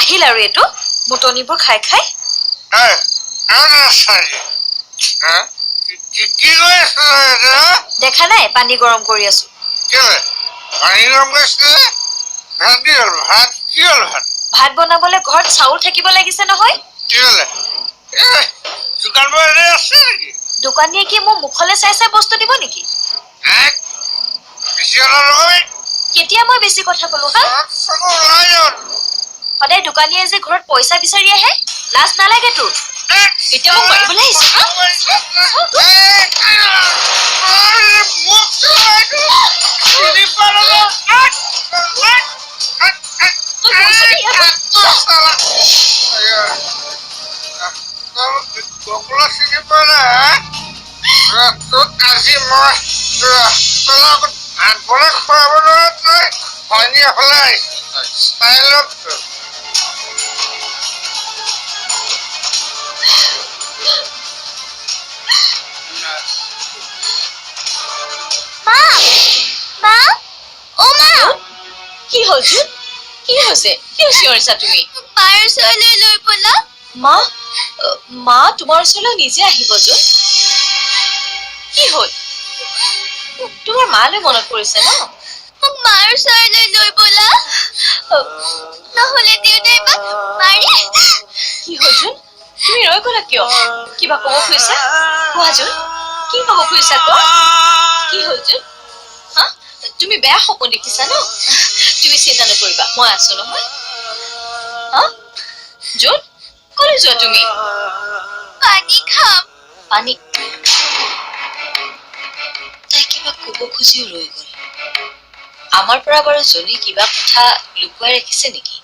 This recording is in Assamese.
আহিল আৰু এইটো মুটনিবোৰ খাই খাই দেখা নাই পানী গৰম কৰি আছো ভাত বনাবলৈ ঘৰত চাউল থাকিব লাগিছে নহয় দোকানীয়ে কি মোৰ মুখলৈ চাই চাই বস্তু দিব নেকি কেতিয়া মই বেছি কথা কলো হা সদায় দোকানীয়ে যে ঘৰত পইচা বিচাৰি আহে লাজ নালাগে তোৰ এতিয়া মোক মাৰিবলৈ আহিছে কি হ'ল কি হৈছে কিয় চিঞৰিছা তুমি মাৰ ওচৰলৈ লৈ ব'লা মা তোমাৰ ওচৰলৈ নিজে আহিব যোন কি হ'ল তোমাৰ মালৈ মনত পৰিছে ন মোক মাৰ ওচৰলৈ লৈ ব'লা নহ'লে দেউতাই মাৰি কি হ'ল যোন তুমি ৰৈ গ'লা কিয় কিবা ক'ব খুজিছা কোৱা যোন কি ক'ব খুজিছা কোৱা কি হ'ল যোন হা তুমি বেয়া সপোন দেখিছা ন তুমি চিন্তা নকৰিবা মই আছো নহয় হা যোন ক'লৈ যোৱা তুমি পানী খাম পানী তাই কিবা ক'ব খুজিও ৰৈ গ'ল আমাৰ পৰা বাৰু জনী কিবা কথা লুকুৱাই ৰাখিছে নেকি